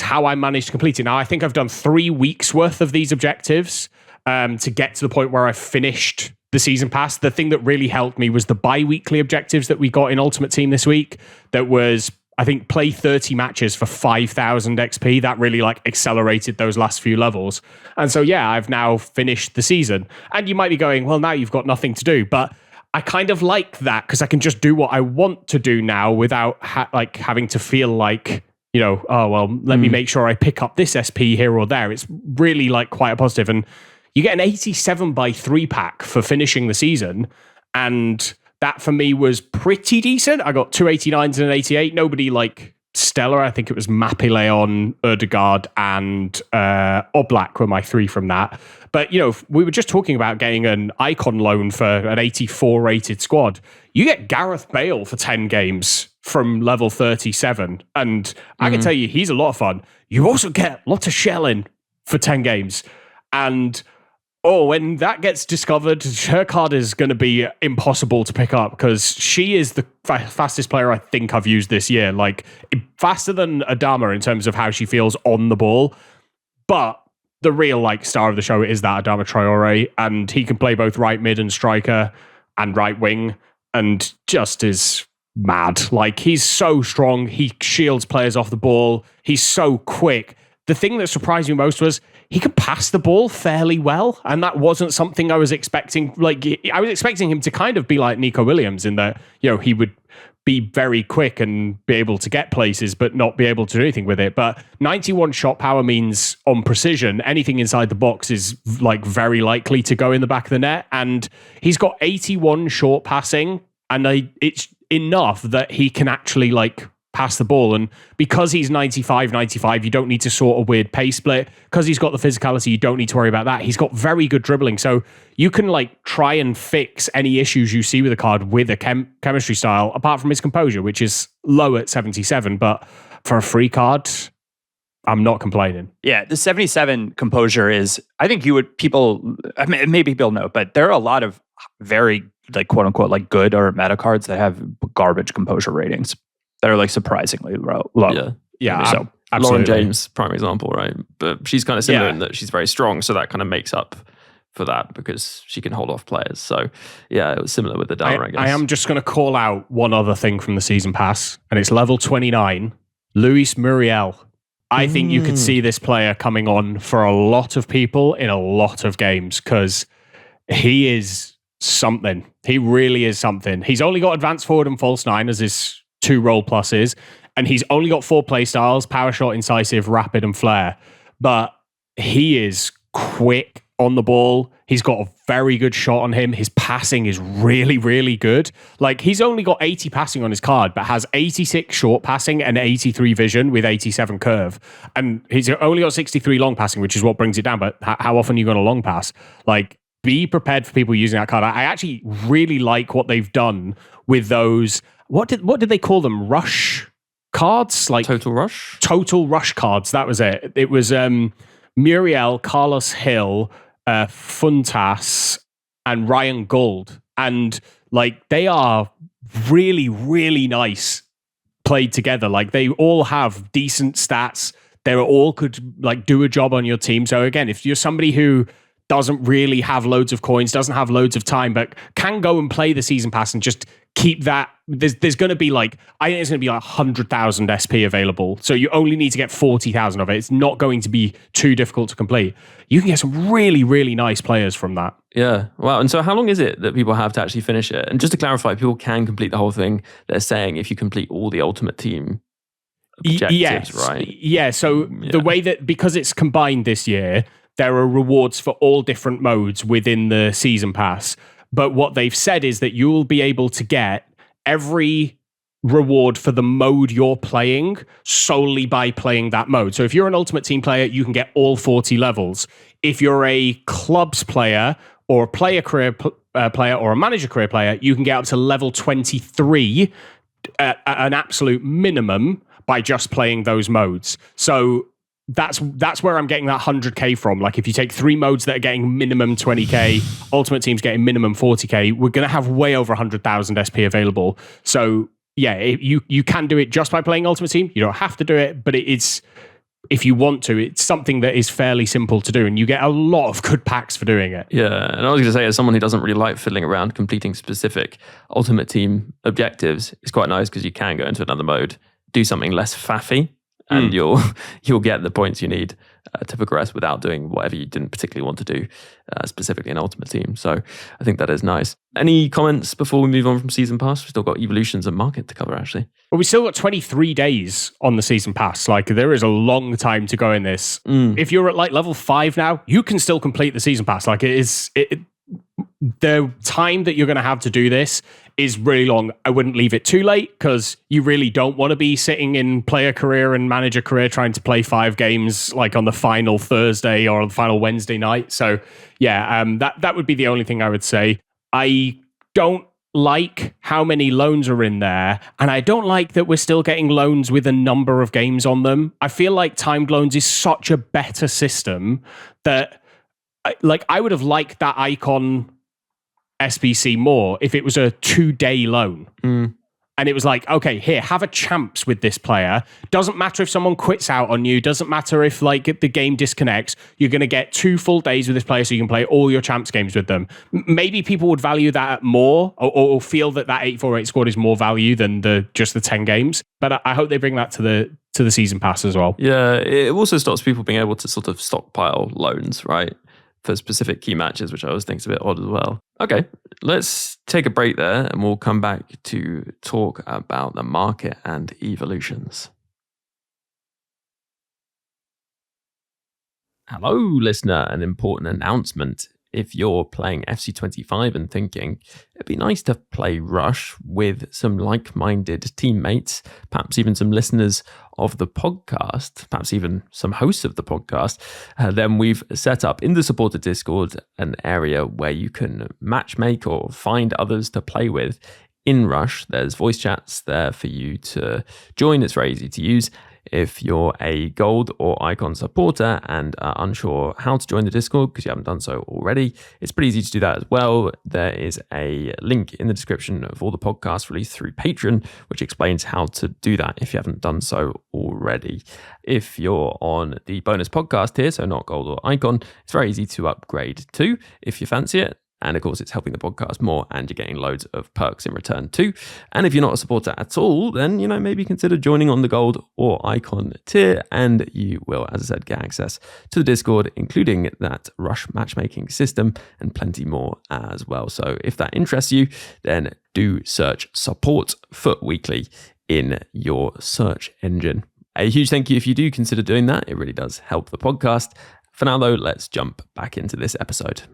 how I managed to complete it. Now, I think I've done 3 weeks worth of these objectives to get to the point where I finished the season pass. The thing that really helped me was the bi-weekly objectives that we got in Ultimate Team this week. That was, I think, play 30 matches for 5,000 XP. That really like accelerated those last few levels. And so, yeah, I've now finished the season. And you might be going, well, now you've got nothing to do. But I kind of like that because I can just do what I want to do now without having to feel like, you know, oh, well, let me make sure I pick up this SP here or there. It's really like quite a positive. And you get an 87 by 3 pack for finishing the season. And that for me was pretty decent. I got 2 89s and an 88. Nobody like stellar. I think it was Mapileon, Ødegaard, and Oblak were my 3 from that. But, you know, we were just talking about getting an icon loan for an 84 rated squad. You get Gareth Bale for 10 games from level 37. And I can tell you, he's a lot of fun. You also get 𝘵𝘆 for 10 games. And when that gets discovered, her card is going to be impossible to pick up because she is the fastest player I think I've used this year. Like, faster than Adama in terms of how she feels on the ball. But the real like star of the show is that Adama Traore, and he can play both right mid and striker and right wing, and just is mad. Like, he's so strong. He shields players off the ball. He's so quick. The thing that surprised me most was he could pass the ball fairly well, and that wasn't something I was expecting. Like, I was expecting him to kind of be like Nico Williams in that, you know, he would be very quick and be able to get places, but not be able to do anything with it. But 91 shot power means on precision, anything inside the box is like very likely to go in the back of the net. And he's got 81 short passing, and it's enough that he can actually like pass the ball. And because he's 95, you don't need to sort a weird pace split. Because he's got the physicality, you don't need to worry about that. He's got very good dribbling. So you can like try and fix any issues you see with the card with a chemistry style, apart from his composure, which is low at 77. But for a free card, I'm not complaining. Yeah, the 77 composure is, I think maybe people know, but there are a lot of very like quote unquote like good or meta cards that have garbage composure ratings that are like surprisingly low. Yeah. So Lauren James, prime example, right? But she's kind of similar in that she's very strong, so that kind of makes up for that because she can hold off players. So yeah, it was similar with the Dara, I guess. I am just going to call out one other thing from the season pass, and it's level 29, Luis Muriel. I think you could see this player coming on for a lot of people in a lot of games because he is something. He really is something. He's only got advanced forward and false nine as his 2 role pluses, and he's only got 4 play styles: power shot, incisive, rapid, and flair. But he is quick on the ball. He's got a very good shot on him. His passing is really, really good. Like, he's only got 80 passing on his card, but has 86 short passing and 83 vision with 87 curve. And he's only got 63 long passing, which is what brings it down. But how often are you going to long pass? Like, be prepared for people using that card. I actually really like what they've done with those. What did they call them? Rush cards? Like Total Rush? Total Rush cards. That was it. It was Muriel, Carlos Hill, Funtas, and Ryan Gould. And like, they are really, really nice played together. Like, they all have decent stats. They all could like do a job on your team. So again, if you're somebody who doesn't really have loads of coins, doesn't have loads of time, but can go and play the season pass and just keep that. There's going to be like, I think it's going to be like 100,000 SP available. So you only need to get 40,000 of it. It's not going to be too difficult to complete. You can get some really, really nice players from that. Yeah. Wow. And so how long is it that people have to actually finish it? And just to clarify, people can complete the whole thing. They're saying if you complete all the ultimate team objectives, right? Yeah. So the way that, because it's combined this year, there are rewards for all different modes within the season pass. But what they've said is that you will be able to get every reward for the mode you're playing solely by playing that mode. So if you're an Ultimate Team player, you can get all 40 levels. If you're a clubs player or a player career player or a manager career player, you can get up to level 23 at an absolute minimum by just playing those modes. So that's where I'm getting that 100k from. Like, if you take 3 modes that are getting minimum 20k, Ultimate Team's getting minimum 40k, we're going to have way over 100,000 SP available. So yeah, you can do it just by playing Ultimate Team. You don't have to do it, but it's, if you want to, it's something that is fairly simple to do, and you get a lot of good packs for doing it. Yeah, and I was going to say, as someone who doesn't really like fiddling around completing specific Ultimate Team objectives, it's quite nice because you can go into another mode, do something less faffy, and you'll get the points you need to progress without doing whatever you didn't particularly want to do, specifically in Ultimate Team. So I think that is nice. Any comments before we move on from Season Pass? We've still got evolutions and market to cover, actually. Well, we still got 23 days on the Season Pass. Like, there is a long time to go in this. If you're at like level 5 now, you can still complete the Season Pass. Like, the time that you're going to have to do this is really long. I wouldn't leave it too late because you really don't want to be sitting in player career and manager career trying to play 5 games like on the final Thursday or on the final Wednesday night. So yeah, that would be the only thing I would say. I don't like how many loans are in there, and I don't like that we're still getting loans with a number of games on them. I feel like timed loans is such a better system that I would have liked that icon SBC more if it was a 2-day loan. And it was like, okay, here, have a champs with this player. Doesn't matter if someone quits out on you. Doesn't matter if like the game disconnects. You're going to get 2 full days with this player so you can play all your champs games with them. Maybe people would value that more or feel that 848 squad is more value than just the 10 games. But I hope they bring that to the season pass as well. Yeah, it also stops people being able to sort of stockpile loans, right? For specific key matches, which I always think is a bit odd as well. Okay, let's take a break there and we'll come back to talk about the market and evolutions. Hello, listener. An important announcement. if you're playing 𝘵𝗱𝗀𝗻 and thinking, it'd be nice to play Rush with some like-minded teammates, perhaps even some listeners of the podcast, perhaps even some hosts of the podcast, then we've set up in the supporter Discord an area where you can matchmake or find others to play with in Rush. There's voice chats there for you to join. It's very easy to use. If you're a gold or icon supporter and are unsure how to join the Discord because you haven't done so already, it's pretty easy to do that as well. There is a link in the description of all the podcasts released through Patreon, which explains how to do that if you haven't done so already. If you're on the bonus podcast tier, so not gold or icon, it's very easy to upgrade too if you fancy it. And of course, it's helping the podcast more and you're getting loads of perks in return too. And if you're not a supporter at all, then, maybe consider joining on the gold or icon tier and you will, as I said, get access to the Discord, including that Rush matchmaking system and plenty more as well. So if that interests you, then do search Support FUT Weekly in your search engine. A huge thank you if you do consider doing that. It really does help the podcast. For now, though, let's jump back into this episode.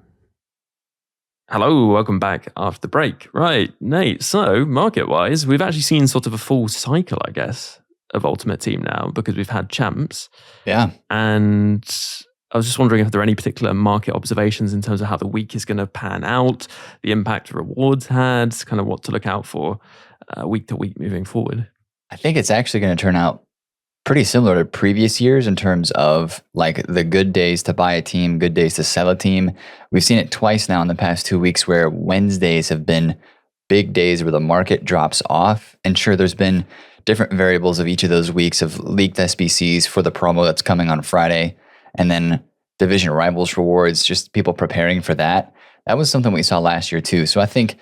Hello, welcome back after the break. Right, Nate, so market-wise, we've actually seen sort of a full cycle, I guess, of Ultimate Team now because we've had champs. Yeah. And I was just wondering if there are any particular market observations in terms of how the week is going to pan out, the impact rewards had, kind of what to look out for week to week moving forward. I think it's actually going to turn out pretty similar to previous years in terms of like the good days to buy a team, good days to sell a team. We've seen it twice now in the past 2 weeks where Wednesdays have been big days where the market drops off. And sure, there's been different variables of each of those weeks of leaked SBCs for the promo that's coming on Friday. And then division rivals rewards, just people preparing for that. That was something we saw last year too. So I think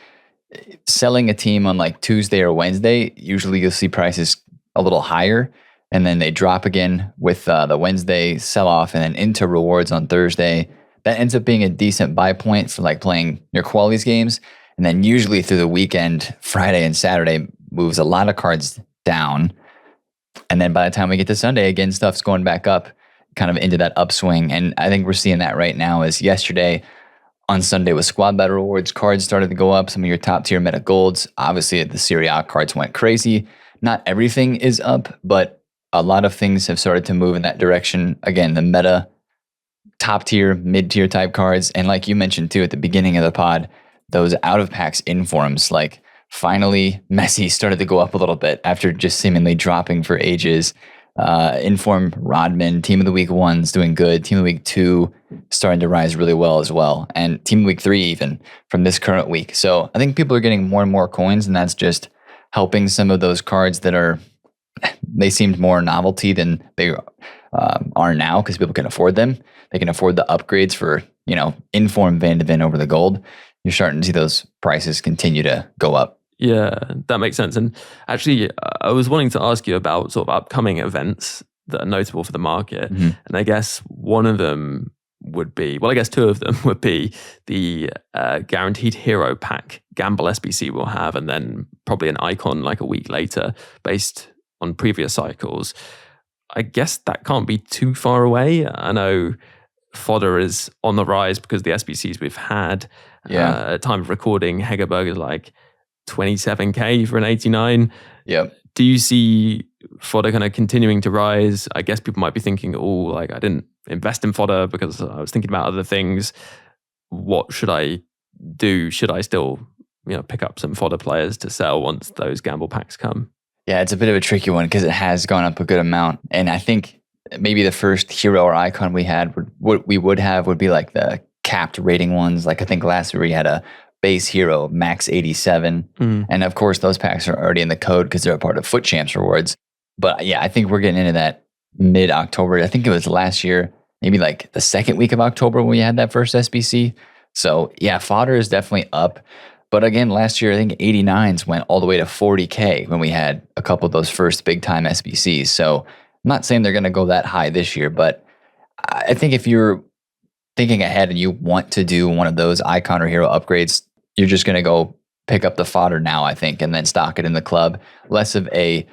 selling a team on like Tuesday or Wednesday, usually you'll see prices a little higher. And then they drop again with the Wednesday sell-off and then into rewards on Thursday. That ends up being a decent buy point for like playing your qualities games. And then usually through the weekend, Friday and Saturday moves a lot of cards down. And then by the time we get to Sunday, again, stuff's going back up, kind of into that upswing. And I think we're seeing that right now as yesterday on Sunday with squad battle rewards, cards started to go up. Some of your top tier meta golds. Obviously the Serie A cards went crazy. Not everything is up, but a lot of things have started to move in that direction. Again, the meta, top tier, mid tier type cards. And like you mentioned too at the beginning of the pod, those out of packs informs, like finally 𝘵esse started to go up a little bit after just seemingly dropping for ages. Inform Rodman, Team of the Week 1's doing good. Team of the Week 2 starting to rise really well as well. And Team of the Week 3 even from this current week. So I think people are getting more and more coins and that's just helping some of those cards that they seemed more novelty than they are now because people can afford them. They can afford the upgrades for, Inform 𝘵𝘂𝘶 over the gold. You're starting to see those prices continue to go up. Yeah, that makes sense. And actually, I was wanting to ask you about sort of upcoming events that are notable for the market. Mm-hmm. And I guess one of them would be, well, I guess two of them would be the Guaranteed Hero Pack Gamble SBC we'll have, and then probably an icon like a week later based on previous cycles. I guess that can't be too far away. I know fodder is on the rise because the SBCs we've had at time of recording, 𝘭𝘪𝘬𝘐 is like 27k for an 89. Yep. Do you see fodder kind of continuing to rise? I guess people might be thinking, I didn't invest in fodder because I was thinking about other things. What should I do? Should I still, pick up some fodder players to sell once those gamble packs come? Yeah, it's a bit of a tricky one because it has gone up a good amount. And I think maybe the first hero or icon we had, what we would have would be like the capped rating ones. Like I think last year we had a base hero, max 87. And of course, those packs are already in the code because they're a part of FUT Champs rewards. But yeah, I think we're getting into that mid-October. I think it was last year, maybe like the second week of October when we had that first SBC. So yeah, fodder is definitely up. But again, last year, I think 89s went all the way to 40K when we had a couple of those first big time SBCs. So I'm not saying they're going to go that high this year, but I think if you're thinking ahead and you want to do one of those icon or hero upgrades, you're just going to go pick up the fodder now, I think, and then stock it in the club. Less of a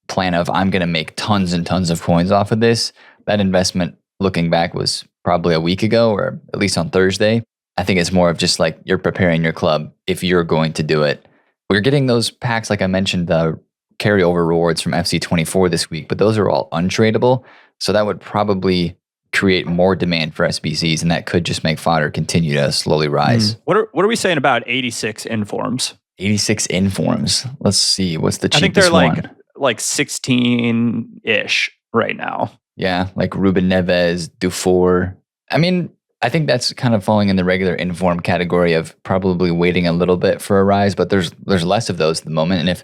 plan of I'm going to make tons and tons of coins off of this. That investment, looking back, was probably a week ago or at least on Thursday. I think it's more of just like you're preparing your club if you're going to do it. We're getting those packs, like I mentioned, the carryover rewards from FC24 this week, but those are all untradeable. So that would probably create more demand for SBCs, and that could just make fodder continue to slowly rise. What are we saying about 86 informs? 86 informs. Let's see. What's the cheapest I think they're one? like 16-ish right now. Yeah, like Ruben Neves, Dufour. I mean, I think that's kind of falling in the regular inform category of probably waiting a little bit for a rise, but there's less of those at the moment. And if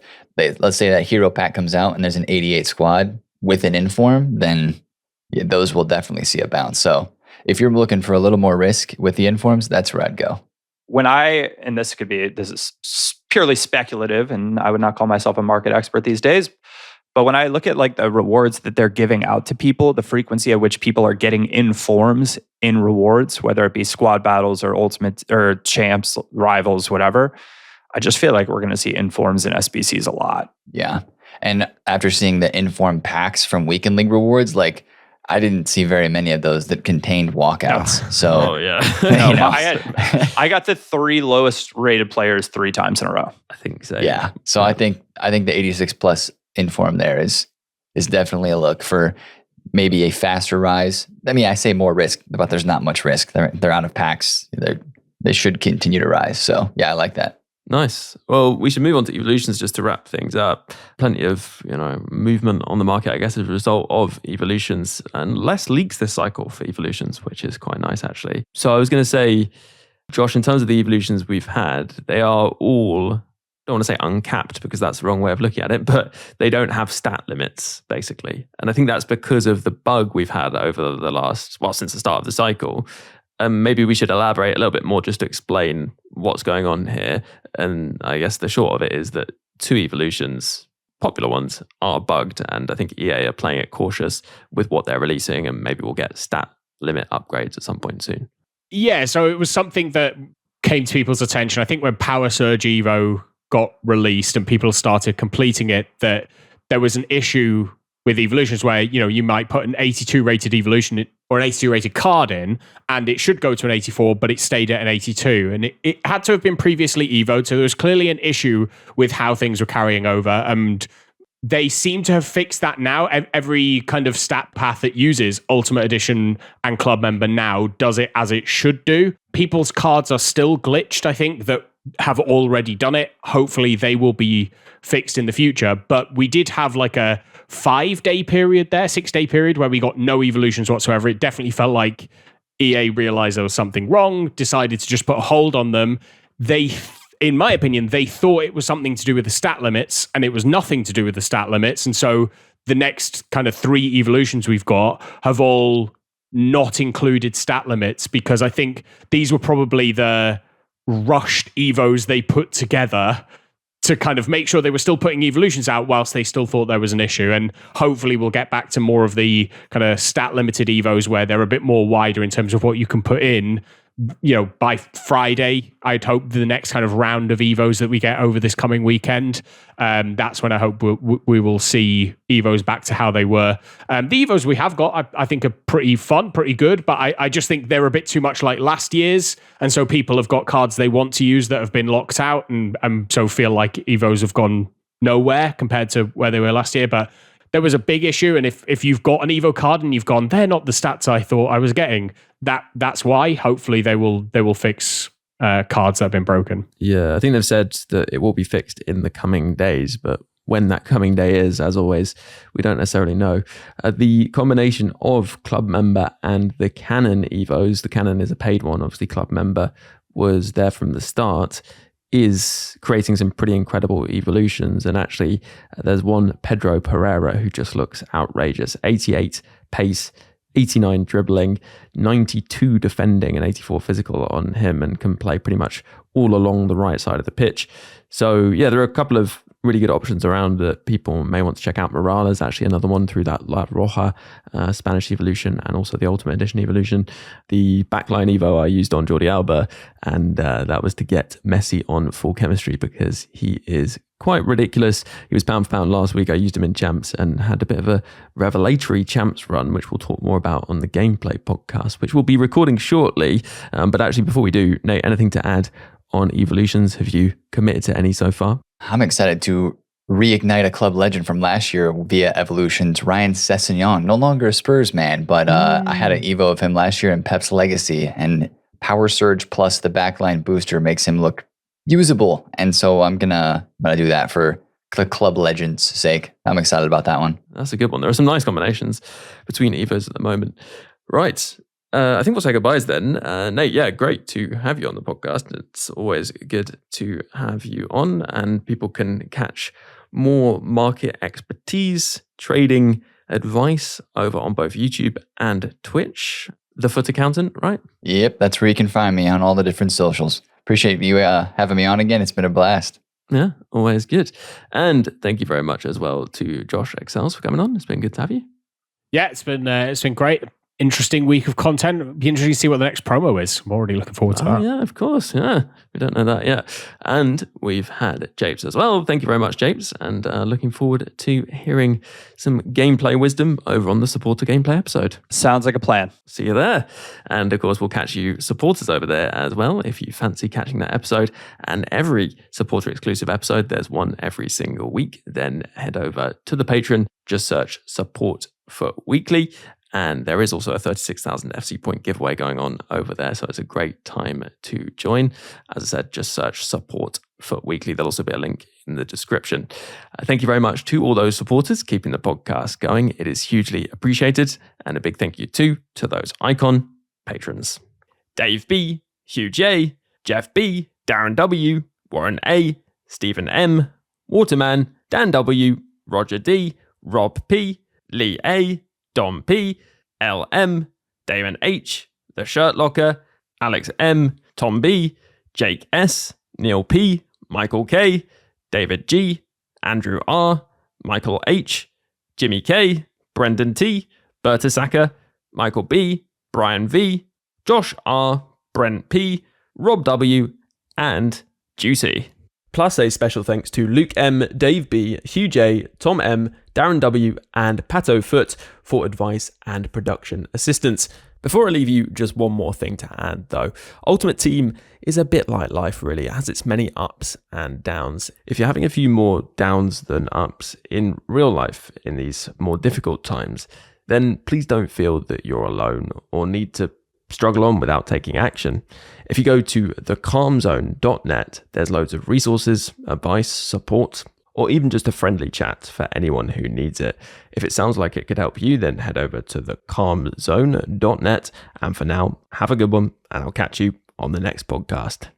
let's say that hero pack comes out and there's an 88 squad with an inform, then those will definitely see a bounce. So if you're looking for a little more risk with the informs, that's where I'd go. And this is purely speculative, and I would not call myself a market expert these days. But when I look at like the rewards that they're giving out to people, the frequency at which people are getting informs in rewards, whether it be squad battles or ultimate or champs, rivals, whatever, I just feel like we're going to see informs in SBCs a lot. Yeah. And after seeing the inform packs from Weekend League rewards, like I didn't see very many of those that contained walkouts. No. So, I got the 3 lowest rated players 3 times in a row. I think so. Yeah. So I think the 86 plus inform there is definitely a look for maybe a faster rise. I mean, I say more risk, but there's not much risk. They're out of packs. They should continue to rise. So yeah, I like that. Nice. Well, we should move on to evolutions just to wrap things up. Plenty of, movement on the market, I guess, as a result of evolutions, and less leaks this cycle for evolutions, which is quite nice, actually. So I was going to say, Josh, in terms of the evolutions we've had, they are all, I don't want to say uncapped because that's the wrong way of looking at it, but they don't have stat limits, basically. And I think that's because of the bug we've had over the last, since the start of the cycle. Maybe we should elaborate a little bit more just to explain what's going on here. And I guess the short of it is that 2 evolutions, popular ones, are bugged. And I think EA are playing it cautious with what they're releasing. And maybe we'll get stat limit upgrades at some point soon. Yeah, so it was something that came to people's attention. I think when Power Surge Evo got released and people started completing it, that there was an issue with evolutions where, you might put an 82 rated evolution or an 82 rated card in, and it should go to an 84, but it stayed at an 82. And it had to have been previously evoed. So there was clearly an issue with how things were carrying over. And they seem to have fixed that now. Every kind of stat path that uses Ultimate Edition and Club Member now does it as it should do. People's cards are still glitched, I think, that have already done it. Hopefully they will be fixed in the future. But we did have like a 5-day period there, 6-day period where we got no evolutions whatsoever. It definitely felt like EA realized there was something wrong, decided to just put a hold on them. In my opinion, they thought it was something to do with the stat limits, and it was nothing to do with the stat limits. And so the next kind of 3 evolutions we've got have all not included stat limits, because I think these were probably the rushed evos they put together to kind of make sure they were still putting evolutions out whilst they still thought there was an issue. And hopefully we'll get back to more of the kind of stat limited evos where they're a bit more wider in terms of what you can put in. By Friday, I'd hope the next kind of round of evos that we get over this coming weekend, that's when I hope we will see evos back to how they were. The evos we have got, I think, are pretty fun, pretty good, but I just think they're a bit too much like last year's, and so people have got cards they want to use that have been locked out, and so feel like evos have gone nowhere compared to where they were last year. But there was a big issue, and if you've got an Evo card and you've gone, they're not the stats I thought I was getting, that's why. Hopefully they will fix cards that have been broken. Yeah, I think they've said that it will be fixed in the coming days, but when that coming day is, as always, we don't necessarily know. The combination of Club Member and the Canon Evos, the Canon is a paid one, obviously Club Member was there from the start, is creating some pretty incredible evolutions. And actually, there's one Pedro Pereira who just looks outrageous. 88 pace, 89 dribbling, 92 defending, and 84 physical on him, and can play pretty much all along the right side of the pitch. So yeah, there are a couple of really good options around that people may want to check out. Muriel is actually another one through that 𝘬𝘯𝘰𝗴𝘀 Spanish evolution and also the Ultimate Edition evolution. The backline Evo I used on 𝘬𝑯𝘰𝗬𝘀, and that was to get 𝘵𝘶 on full chemistry because he is quite ridiculous. He was pound for pound last week. I used him in champs and had a bit of a revelatory champs run, which we'll talk more about on the gameplay podcast, which we'll be recording shortly. But actually, before we do, Nate, anything to add on evolutions? Have you committed to any so far? I'm excited to reignite a club legend from last year via evolutions. Ryan Sessegnon, no longer a Spurs man, but I had an Evo of him last year in 𝘵𝑒𝑝's Legacy, and Power Surge plus the backline booster makes him look usable. And so I'm gonna do that for the club legend's sake. I'm excited about that one. That's a good one. There are some nice combinations between Evos at the moment. Right. I think we'll say goodbyes then. Nate, yeah, great to have you on the podcast. It's always good to have you on, and people can catch more market expertise, trading advice over on both YouTube and Twitch. The FUT Accountant, right? Yep, that's where you can find me on all the different socials. Appreciate you having me on again. It's been a blast. Yeah, always good. And thank you very much as well to 𝘭𝑚𝑒𝑥 for coming on. It's been good to have you. Yeah, it's been great. Interesting week of content. It'll be interesting to see what the next promo is. I'm already looking forward to that. Yeah, of course. Yeah, we don't know that yet. And we've had 𝗵𝘱𝑚𝑒𝑥 as well. Thank you very much, 𝗵𝘱𝑚𝑒𝑥. And looking forward to hearing some gameplay wisdom over on the supporter gameplay episode. Sounds like a plan. See you there. And of course, we'll catch you supporters over there as well if you fancy catching that episode. And every supporter exclusive episode, there's one every single week. Then head over to the Patreon, just search Support for Weekly. And there is also a 36,000 𝘵𝘂 point giveaway going on over there. So it's a great time to join. As I said, just search Support for Weekly. There'll also be a link in the description. Thank you very much to all those supporters keeping the podcast going. It is hugely appreciated. And a big thank you too to those icon patrons: Dave B, 𝘬𝘁𝑗𝗍, Jeff B, Darren W, Warren A, Stephen M, Waterman, Dan W, Roger D, Rob P, Lee A, Dom P, LM, Damon H, The Shirt Locker, Alex M, Tom B, Jake S, Neil P, Michael K, David G, Andrew R, Michael H, Jimmy K, Brendan T, 𝘵𝘀𝘀, Michael B, Brian V, Josh R, Brent P, Rob W, and 𝘬𝘂𝘁. Plus a special thanks to Luke M, Dave B, 𝘬𝘁𝑗𝗍, Tom M, Darren W, and Pato Foot for advice and production assistance. Before I leave you, just one more thing to add though. Ultimate Team is a bit like life really. It has its many ups and downs. If you're having a few more downs than ups in real life in these more difficult times, then please don't feel that you're alone or need to struggle on without taking action. If you go to 𝘭𝑪𝑒𝑐𝑎𝑙𝑚𝑧one.net, there's loads of resources, advice, support, or even just a friendly chat for anyone who needs it. If it sounds like it could help you, then head over to 𝘭𝑚𝑪𝑒𝑐𝑎𝑙𝑚𝑧one.net. And for now, have a good one, and I'll catch you on the next podcast.